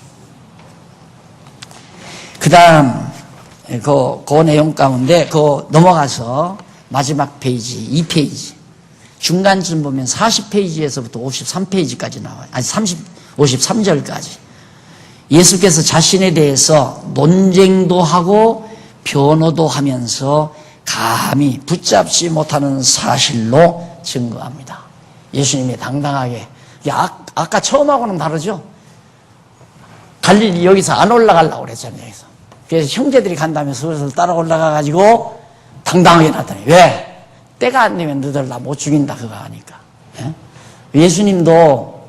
그 다음 그 내용 가운데 넘어가서 마지막 페이지 2페이지 중간쯤 보면 40페이지에서부터 53페이지까지 나와요. 아니 53절까지 예수께서 자신에 대해서 논쟁도 하고 변호도 하면서 감히 붙잡지 못하는 사실로 증거합니다. 예수님이 당당하게 아까 처음하고는 다르죠. 갈릴리 여기서 안 올라가려고 그랬잖아요. 여기서. 그래서 형제들이 간다면서 그래서 따라 올라가가지고 당당하게 나타나요. 왜? 때가 안 되면 너희들 나 못 죽인다 그거 하니까. 예? 예수님도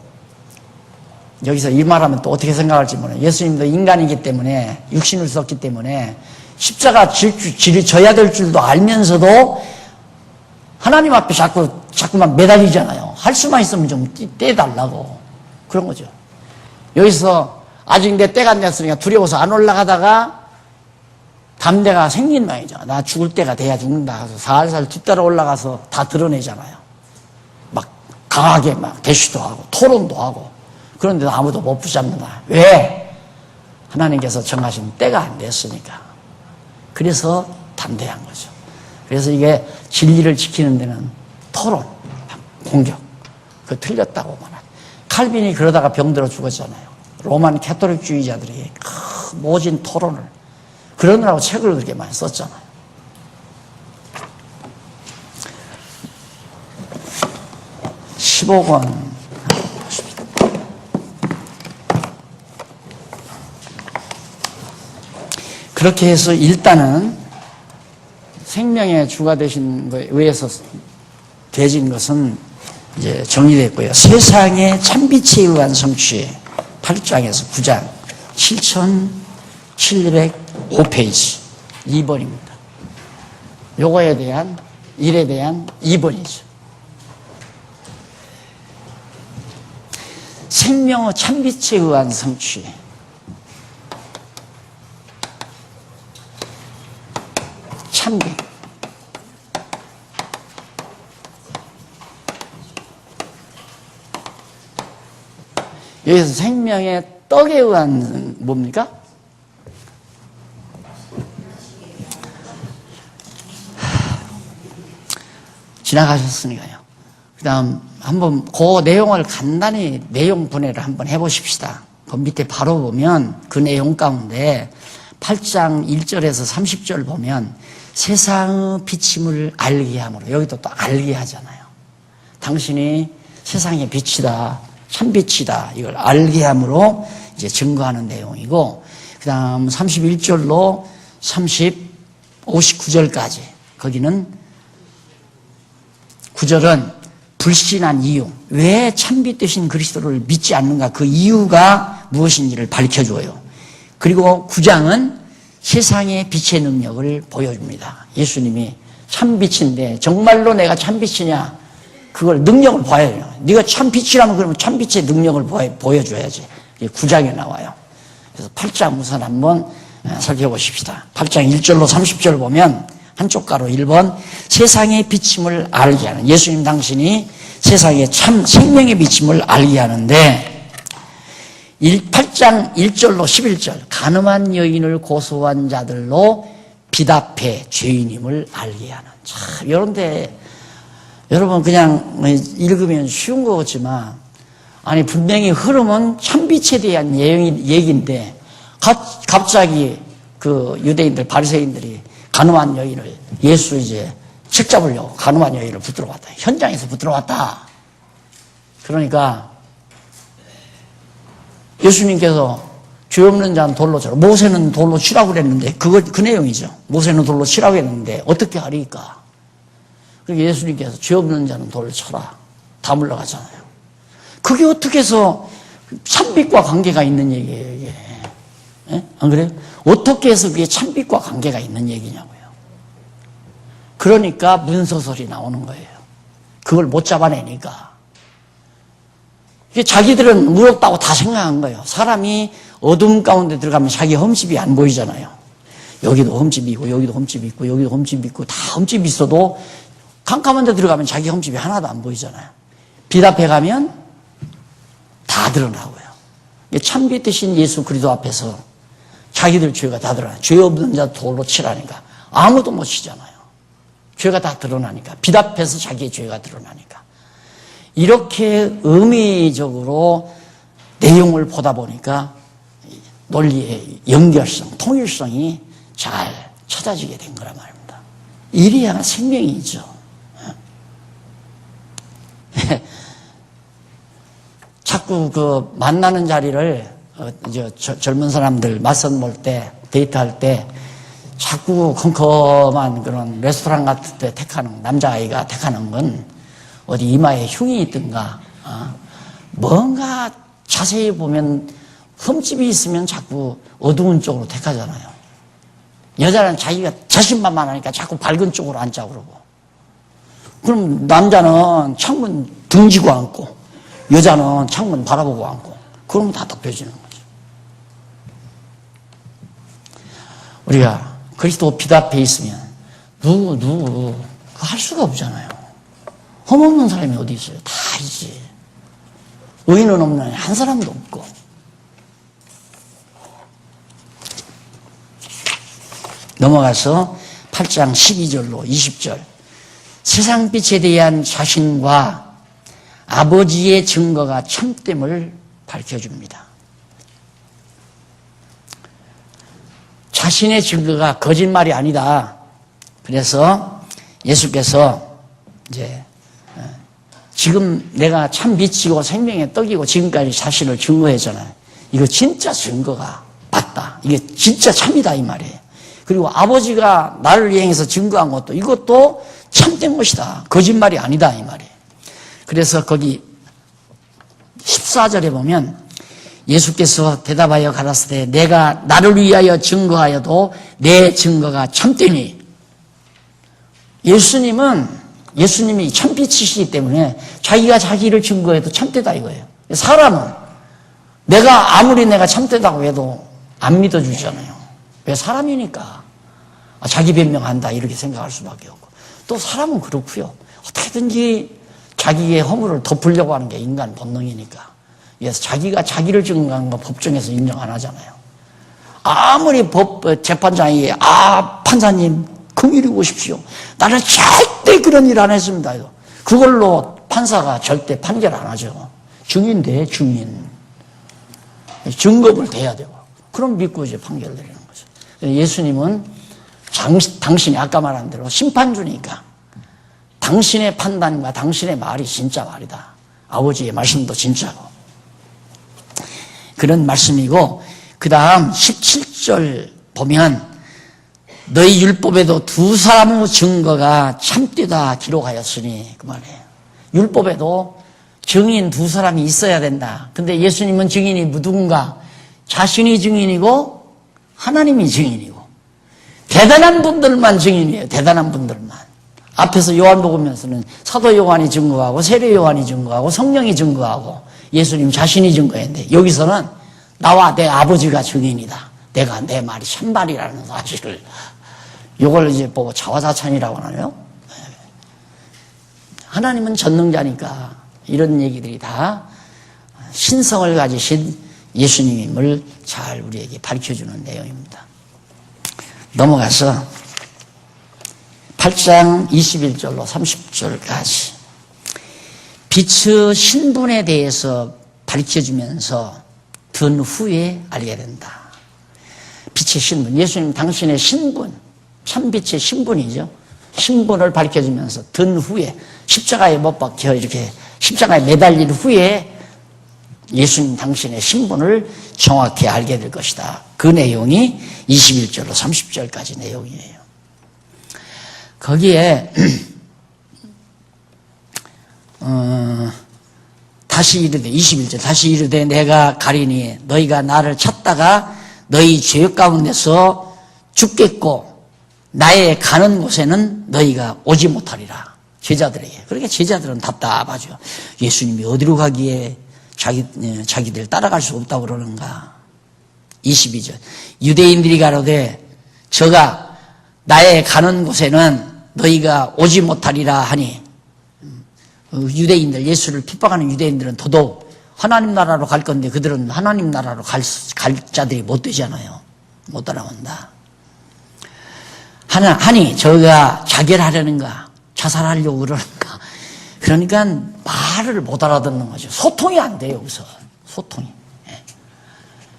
여기서 이 말하면 또 어떻게 생각할지 모르겠어요. 예수님도 인간이기 때문에 육신을 썼기 때문에 십자가 져야 될 줄도 알면서도 하나님 앞에 자꾸만 매달리잖아요. 할 수만 있으면 좀 떼달라고 그런 거죠. 여기서 아직 내 때가 안 됐으니까 두려워서 안 올라가다가 담대가 생긴 모양이죠. 나 죽을 때가 돼야 죽는다. 그래서 살살 뒤따라 올라가서 다 드러내잖아요. 막 강하게 막 대시도 하고 토론도 하고 그런데도 아무도 못 붙잡는다. 왜? 하나님께서 정하신 때가 안 됐으니까. 그래서 담대한 거죠. 그래서 이게 진리를 지키는 데는 토론, 공격, 그 틀렸다고 말하죠. 칼빈이 그러다가 병들어 죽었잖아요. 로만 캐토릭주의자들이 모진 토론을 그러느라고 책을 그렇게 많이 썼잖아요. (15권) 보십시다. 그렇게 해서 일단은 생명의 주가 되신 것에 의해서 되진 것은 이제 정리됐고요. 세상의 참빛에 의한 성취 8장에서 9장 7705페이지 2번입니다. 요거에 대한 일에 대한 2번이죠. 생명의 참빛에 의한 성취. 참빛. 여기서 생명의 떡에 의한 뭡니까? 지나가셨으니까요. 그 다음 한번 그 내용을 간단히 내용 분해를 한번 해보십시다. 그 밑에 바로 보면 그 내용 가운데 8장 1절에서 30절 보면 세상의 비침을 알게 함으로, 여기도 또 알게 하잖아요. 당신이 세상의 빛이다, 참빛이다, 이걸 알게 함으로 이제 증거하는 내용이고, 그 다음 31절로 59절까지 거기는 9절은 불신한 이유, 왜 참빛 되신 그리스도를 믿지 않는가, 그 이유가 무엇인지를 밝혀줘요. 그리고 9장은 세상의 빛의 능력을 보여줍니다. 예수님이 참빛인데 정말로 내가 참빛이냐, 그걸 능력을 봐야 해요. 네가 참빛이라면 그러면 참빛의 능력을 보여줘야지. 9장에 나와요. 그래서 8장 우선 한번 살펴보십시다. 8장 1절로 30절 보면 한쪽 가로 1번 세상의 비침을 알게 하는, 예수님 당신이 세상의 참 생명의 비침을 알게 하는데, 8장 1절로 11절 간음한 여인을 고소한 자들로 비답해 죄인임을 알게 하는. 참 이런데 여러분 그냥 읽으면 쉬운 거 같지만, 아니 분명히 흐름은 참빛에 대한 얘기인데 갑자기 그 유대인들 바리새인들이 간음한 여인을, 예수 이제 책 잡으려고 간음한 여인을 붙들어 왔다. 현장에서 붙들어 왔다. 그러니까 예수님께서 죄 없는 자는 돌로 쳐라. 모세는 돌로 치라고 그랬는데, 그 내용이죠. 모세는 돌로 치라고 했는데 어떻게 하리까? 그러니까 예수님께서 죄 없는 자는 돌을 쳐라. 다 물러가잖아요. 그게 어떻게 해서 참빛과 관계가 있는 얘기예요, 이게. 예? 안 그래요? 어떻게 해서 그게 참빛과 관계가 있는 얘기냐고요. 그러니까 문서설이 나오는 거예요. 그걸 못 잡아내니까. 자기들은 의롭다고 다 생각한 거예요. 사람이 어둠 가운데 들어가면 자기 흠집이 안 보이잖아요. 여기도 흠집이 있고 여기도 흠집이 있고 여기도 흠집이 있고 다 흠집이 있어도 깜깜한 데 들어가면 자기 흠집이 하나도 안 보이잖아요. 빛 앞에 가면 다 드러나고요. 참빛 되신 예수 그리스도 앞에서 자기들 죄가 다 드러나요. 죄 없는 자 돌로 치라니까 아무도 못 치잖아요. 죄가 다 드러나니까, 빛 앞에서 자기의 죄가 드러나니까. 이렇게 의미적으로 내용을 보다 보니까 논리의 연결성, 통일성이 잘 찾아지게 된 거란 말입니다. 이래야 생명이죠. 자꾸 그 만나는 자리를 젊은 사람들 맞선 볼 때, 데이트할 때 자꾸 컴컴한 그런 레스토랑 같은 데 택하는, 남자아이가 택하는 건 어디 이마에 흉이 있든가, 뭔가 자세히 보면 흠집이 있으면 자꾸 어두운 쪽으로 택하잖아요. 여자는 자기가 자신만만하니까 자꾸 밝은 쪽으로 앉자고 그러고. 그럼 남자는 창문 등지고 앉고, 여자는 창문 바라보고 앉고, 그러면 다 덮여지는 거죠. 우리가 그리스도 빛 앞에 있으면 누구 그거 할 수가 없잖아요. 험없는 사람이 어디 있어요? 다 있지. 의인은 없는 한 사람도 없고. 넘어가서 8장 12절로 20절. 세상 빛에 대한 자신과 아버지의 증거가 참됨을 밝혀줍니다. 자신의 증거가 거짓말이 아니다. 그래서 예수께서 이제 지금 내가 참 빛이고 생명의 떡이고 지금까지 자신을 증거했잖아요. 이거 진짜 증거가 맞다. 이게 진짜 참이다 이 말이에요. 그리고 아버지가 나를 이행해서 증거한 것도 이것도 참된 것이다. 거짓말이 아니다 이 말이에요. 그래서 거기 14절에 보면 예수께서 대답하여 가라사대 내가 나를 위하여 증거하여도 내 증거가 참되니. 예수님이 참빛이시기 때문에 자기가 자기를 증거해도 참되다 이거예요. 사람은 아무리 내가 참되다고 해도 안 믿어주잖아요. 왜? 사람이니까. 자기 변명한다 이렇게 생각할 수밖에 없고. 또 사람은 그렇고요. 어떻게든지 자기의 허물을 덮으려고 하는 게 인간 본능이니까. 그래서 자기가 자기를 증거한 거 법정에서 인정 안 하잖아요. 아무리 재판장이 판사님 긍휼히 보십시오. 나는 절대 그런 일 안 했습니다. 그걸로 판사가 절대 판결 안 하죠. 증인 돼, 증인. 증거를 대야 되고. 그럼 믿고 이제 판결 내리는 거죠. 예수님은 당신이 아까 말한 대로 심판주니까 당신의 판단과 당신의 말이 진짜 말이다. 아버지의 말씀도 진짜고. 그런 말씀이고, 그 다음 17절 보면 너희 율법에도 두 사람의 증거가 참되다 기록하였으니 그 말이에요. 율법에도 증인 두 사람이 있어야 된다. 근데 예수님은 증인이 누군가? 자신이 증인이고 하나님이 증인이고 대단한 분들만 증인이에요. 대단한 분들만. 앞에서 요한복음에서는 사도 요한이 증거하고 세례 요한이 증거하고 성령이 증거하고 예수님 자신이 증거했는데 여기서는 나와 내 아버지가 증인이다. 내가 내 말이 참말이라는 사실을 이걸 이제 보고 자화자찬이라고 하나요? 하나님은 전능자니까 이런 얘기들이 다 신성을 가지신 예수님임을 잘 우리에게 밝혀주는 내용입니다. 넘어가서 8장 21절로 30절까지 빛의 신분에 대해서 밝혀주면서 든 후에 알게 된다. 빛의 신분, 예수님 당신의 신분, 참빛의 신분이죠. 신분을 밝혀주면서 든 후에 십자가에 못 박혀 이렇게 십자가에 매달린 후에 예수님 당신의 신분을 정확히 알게 될 것이다. 그 내용이 21절로 30절까지 내용이에요. 거기에 다시 이르되 21절 다시 이르되 내가 가리니 너희가 나를 찾다가 너희 죄 가운데서 죽겠고 나의 가는 곳에는 너희가 오지 못하리라. 제자들에게. 그러니까 제자들은 답답하죠. 예수님이 어디로 가기에 자기들 따라갈 수 없다고 그러는가. 22절 유대인들이 가로되 저가 나의 가는 곳에는 너희가 오지 못하리라 하니 유대인들, 예수를 핍박하는 유대인들은 더더욱 하나님 나라로 갈 건데 그들은 하나님 나라로 갈 자들이 못 되잖아요. 못 따라온다. 하니 저가 자결하려는가 자살하려고 그러는가. 그러니까 말을 못 알아듣는 거죠. 소통이 안 돼요. 여기서 소통이.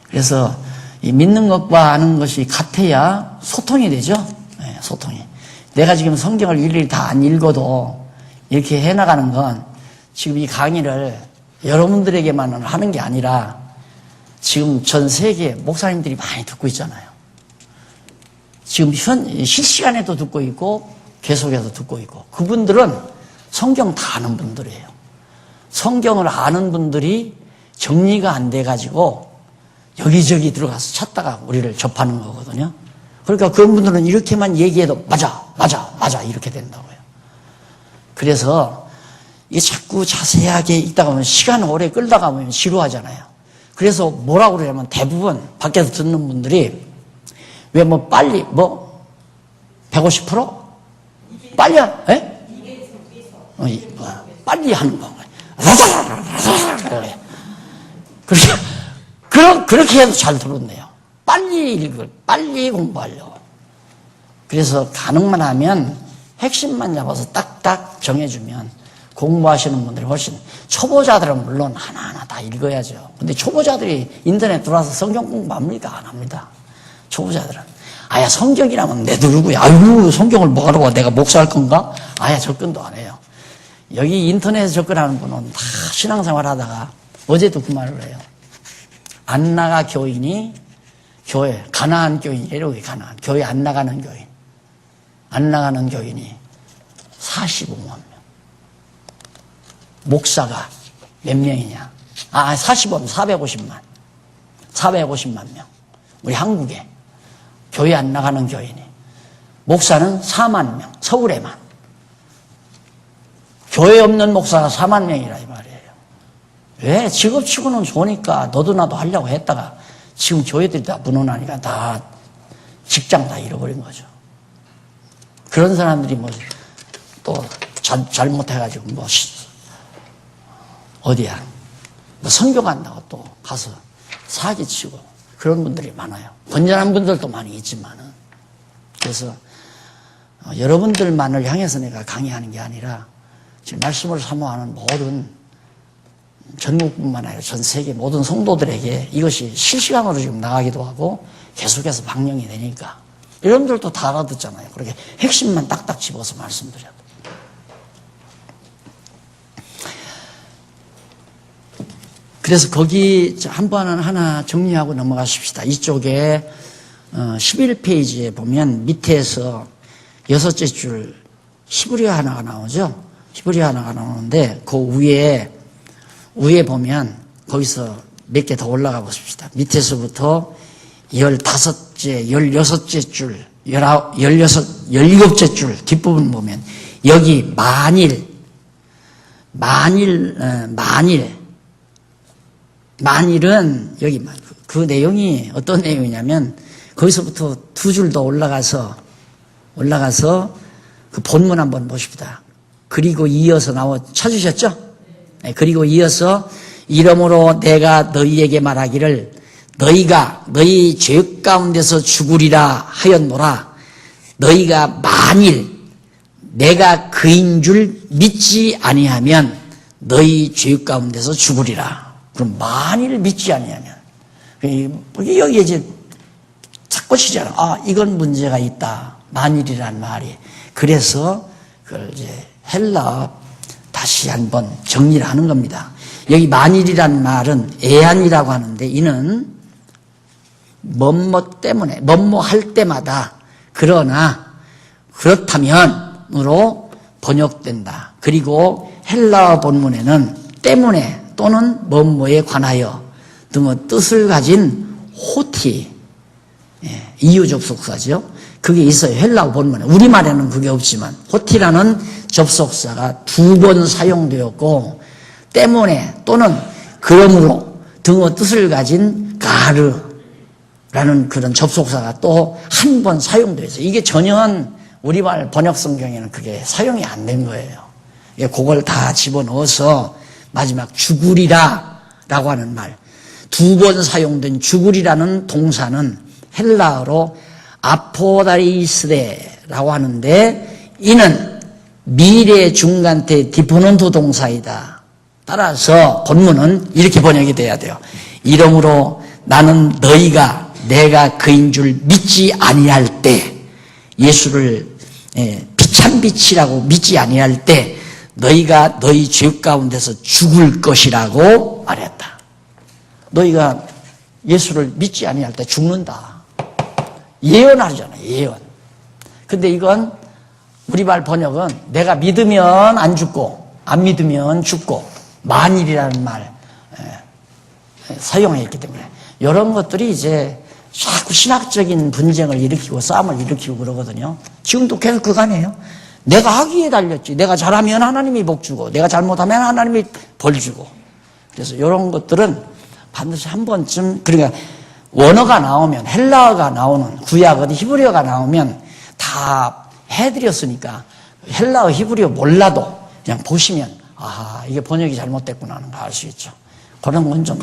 그래서 이 믿는 것과 아는 것이 같아야 소통이 되죠. 소통이. 내가 지금 성경을 일일이 다 안 읽어도 이렇게 해나가는 건 지금 이 강의를 여러분들에게만 하는 게 아니라 지금 전 세계 목사님들이 많이 듣고 있잖아요. 지금 실시간에도 듣고 있고 계속해서 듣고 있고 그분들은 성경 다 아는 분들이에요. 성경을 아는 분들이 정리가 안 돼가지고 여기저기 들어가서 찾다가 우리를 접하는 거거든요. 그러니까 그런 분들은 이렇게만 얘기해도 맞아 이렇게 된다고요. 그래서 이게 자꾸 자세하게 읽다가 보면 시간 오래 끌다가 보면 지루하잖아요. 그래서 뭐라고 그러냐면 대부분 밖에서 듣는 분들이 왜 뭐 빨리 150%? 빨리 빨리 하는 거. 그렇게 해도 잘 들었네요. 빨리 읽을, 빨리 공부하려고. 그래서 가능만 하면 핵심만 잡아서 딱딱 정해주면 공부하시는 분들이 훨씬, 초보자들은 물론 하나하나 다 읽어야죠. 근데 초보자들이 인터넷 들어와서 성경 공부합니까? 안 합니다. 초보자들은. 아야, 성경이라면 내두르고요. 아유, 성경을 뭐하러 와? 내가 목사할 건가? 아야, 접근도 안 해요. 여기 인터넷에 접근하는 분은 다 신앙생활 하다가 어제도 그 말을 해요. 안 나가 교인이 교회, 가나안 교인이래요. 가나안. 교회 안 나가는 교인. 안 나가는 교인이 45만 명. 목사가 몇 명이냐? 45만, 450만. 450만 명. 우리 한국에 교회 안 나가는 교인이. 목사는 4만 명, 서울에만. 교회 없는 목사가 4만 명이라 이 말이에요. 왜? 직업치고는 좋으니까 너도 나도 하려고 했다가 지금 교회들이 다 무너나니까 다 직장 다 잃어버린 거죠. 그런 사람들이 또 잘못해가지고 어디야? 선교 간다고 또 가서 사기치고 그런 분들이 많아요. 건전한 분들도 많이 있지만은. 그래서 여러분들만을 향해서 내가 강의하는 게 아니라 지금 말씀을 사모하는 모든 전국뿐만 아니라 전 세계 모든 성도들에게 이것이 실시간으로 지금 나가기도 하고 계속해서 방영이 되니까 여러분들도 다 알아듣잖아요. 그렇게 핵심만 딱딱 집어서 말씀드려도. 그래서 거기 한번 하나 정리하고 넘어가십시다. 이쪽에 11페이지에 보면 밑에서 6째 줄 히브리어 하나가 나오죠. 히브리어 하나가 나오는데 그 위에 보면 거기서 몇 개 더 올라가 보십시다. 밑에서부터 15째, 16째 줄, 17째 줄 뒷부분 보면 여기 만일은 여기 그 내용이 어떤 내용이냐면 거기서부터 두 줄 더 올라가서 그 본문 한번 보십시다. 그리고 이어서 찾으셨죠? 네, 그리고 이어서 이러므로 내가 너희에게 말하기를 너희가 너희 죄 가운데서 죽으리라 하였노라. 너희가 만일 내가 그인 줄 믿지 아니하면 너희 죄 가운데서 죽으리라. 그럼 만일 믿지 아니하면 여기 이제 자꾸 치잖아. 이건 문제가 있다. 만일이란 말이. 그래서 그걸 이제 헬라 다시 한번 정리를 하는 겁니다. 여기 만일이란 말은 애안이라고 하는데 이는 뭐뭐 할 때마다 그러나 그렇다면으로 번역된다. 그리고 헬라어 본문에는 때문에 또는 뭐뭐에 관하여 등의 뜻을 가진 호티, 이유 접속사죠. 그게 있어요. 헬라어 본문에. 우리말에는 그게 없지만 호티라는 접속사가 2번 사용되었고 때문에 또는 그러므로 등의 뜻을 가진 가르라는 그런 접속사가 또 한 번 사용되어 있어요. 이게 전혀 우리말 번역 성경에는 그게 사용이 안 된 거예요. 그걸 다 집어넣어서 마지막 죽으리라 라고 하는 말, 2번 사용된 죽으리라는 동사는 헬라어로 아포다리스레라고 하는데 이는 미래 중간태 디포넌트 동사이다. 따라서 본문은 이렇게 번역이 돼야 돼요. 이러므로 나는 너희가 내가 그인 줄 믿지 아니할 때 예수를 피찬 빛이라고 믿지 아니할 때 너희가 너희 죄 가운데서 죽을 것이라고 말했다. 너희가 예수를 믿지 아니할 때 죽는다. 예언하잖아요. 예언. 근데 이건 우리말 번역은 내가 믿으면 안 죽고 안 믿으면 죽고 만일이라는 말 사용했기 때문에 이런 것들이 이제 자꾸 신학적인 분쟁을 일으키고 싸움을 일으키고 그러거든요. 지금도 계속 그거네요. 내가 하기에 달렸지. 내가 잘하면 하나님이 복 주고 내가 잘못하면 하나님이 벌 주고. 그래서 이런 것들은 반드시 한 번쯤, 그러니까 원어가 나오면, 헬라어가 나오는, 구약 어디 히브리어가 나오면 다 해드렸으니까 헬라어 히브리어 몰라도 그냥 보시면 아, 이게 번역이 잘못됐구나 하는 거 알 수 있죠. 그런 건 좀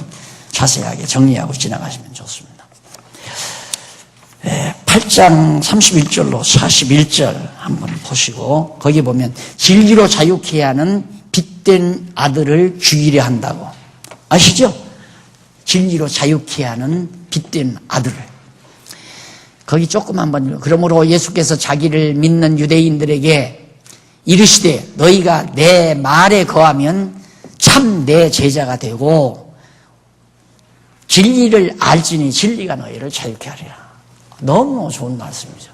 자세하게 정리하고 지나가시면 좋습니다. 8장 31절로 41절 한번 보시고 거기 보면 진리로 자유케 하는 빛된 아들을 죽이려 한다고 아시죠? 진리로 자유케 하는 빛된 아들을 거기 조금 한번 그러므로 예수께서 자기를 믿는 유대인들에게 이르시되 너희가 내 말에 거하면 참 내 제자가 되고 진리를 알지니 진리가 너희를 자유케 하리라. 너무 좋은 말씀이죠.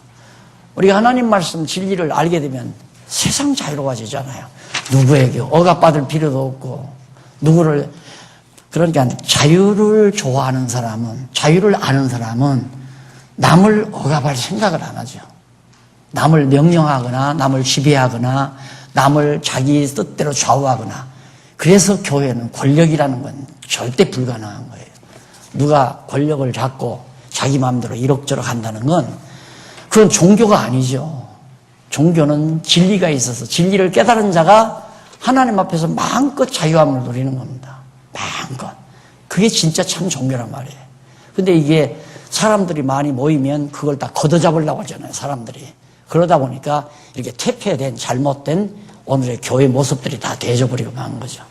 우리가 하나님 말씀 진리를 알게 되면 세상 자유로워지잖아요. 누구에게 억압받을 필요도 없고 누구를 그러니까 자유를 좋아하는 사람은 자유를 아는 사람은 남을 억압할 생각을 안 하죠. 남을 명령하거나 남을 지배하거나 남을 자기 뜻대로 좌우하거나 그래서 교회는 권력이라는 건 절대 불가능한 거예요. 누가 권력을 잡고 자기 마음대로 이럭저럭 한다는 건 그건 종교가 아니죠. 종교는 진리가 있어서 진리를 깨달은 자가 하나님 앞에서 마음껏 자유함을 누리는 겁니다. 마음껏. 그게 진짜 참 종교란 말이에요. 근데 이게 사람들이 많이 모이면 그걸 다 걷어잡으려고 하잖아요. 사람들이. 그러다 보니까 이렇게 퇴폐된 잘못된 오늘의 교회 모습들이 다 대져버리고 만 거죠.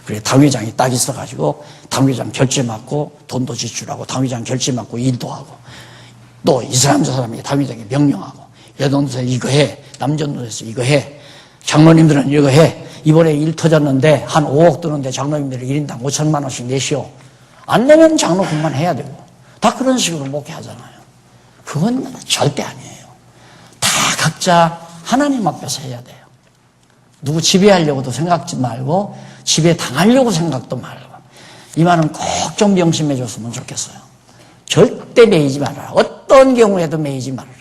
그래 당회장이 딱 있어가지고 당회장 결제 맞고 돈도 지출하고 당회장 결제 맞고 일도 하고 또 이 사람 저 사람이 당회장이 명령하고 여동에서 이거 해 남전도에서 이거 해 장로님들은 이거 해 이번에 일 터졌는데 한 5억 드는데 장로님들이 1인당 5천만 원씩 내시오. 안 내면 장로 그만해야 되고 다 그런 식으로 목회하잖아요. 그건 절대 아니에요. 다 각자 하나님 앞에서 해야 돼요. 누구 지배하려고도 생각지 말고 지배 당하려고 생각도 말고 이 말은 꼭 좀 명심해 줬으면 좋겠어요. 절대 매이지 말아라. 어떤 경우에도 매이지 말아라.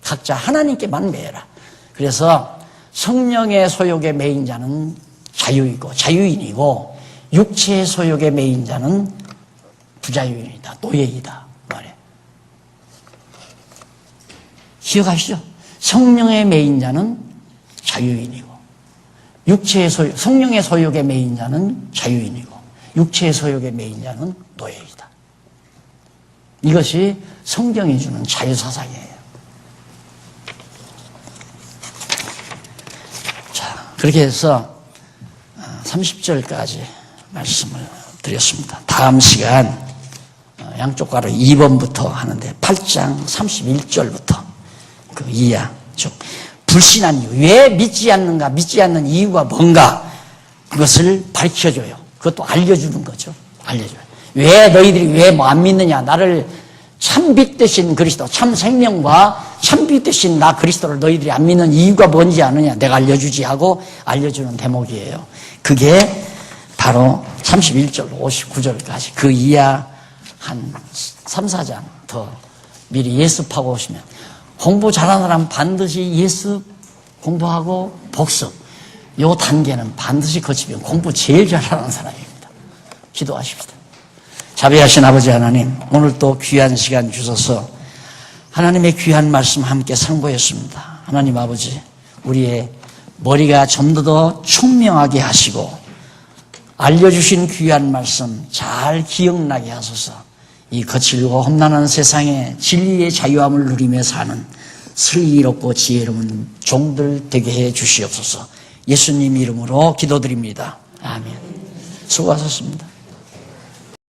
각자 하나님께만 매여라. 그래서 성령의 소욕에 매인 자는 자유이고 자유인이고 육체의 소욕에 매인 자는 부자유인이다. 노예이다. 말이에요. 기억하시죠? 성령의 매인 자는 자유인이고 육체의 소욕, 성령의 소욕에 매인 자는 자유인이고 육체의 소욕에 매인 자는 노예이다. 이것이 성경이 주는 자유사상이에요. 자, 그렇게 해서 30절까지 말씀을 드렸습니다. 다음 시간 양쪽 가로 2번부터 하는데 8장 31절부터 그 이야 쭉 불신한 이유, 왜 믿지 않는가, 믿지 않는 이유가 뭔가 그것을 밝혀줘요. 그것도 알려주는 거죠. 알려줘요. 왜 너희들이 왜 안 믿느냐, 나를 참 빛 되신 그리스도, 참 생명과 참 빛 되신 나 그리스도를 너희들이 안 믿는 이유가 뭔지 아느냐, 내가 알려주지 하고 알려주는 대목이에요. 그게 바로 31절 59절까지 그 이하 한 3, 4장 더 미리 예습하고 오시면 공부 잘하는 사람은 반드시 예습 공부하고 복습 요 단계는 반드시 거치면 공부 제일 잘하는 사람입니다. 기도하십시다. 자비하신 아버지 하나님, 오늘 또 귀한 시간 주셔서 하나님의 귀한 말씀 함께 상고했습니다. 하나님 아버지, 우리의 머리가 좀 더 총명하게 하시고 알려주신 귀한 말씀 잘 기억나게 하소서. 이 거칠고 험난한 세상에 진리의 자유함을 누리며 사는 슬기롭고 지혜로운 종들 되게 해 주시옵소서. 예수님 이름으로 기도드립니다. 아멘. 수고하셨습니다.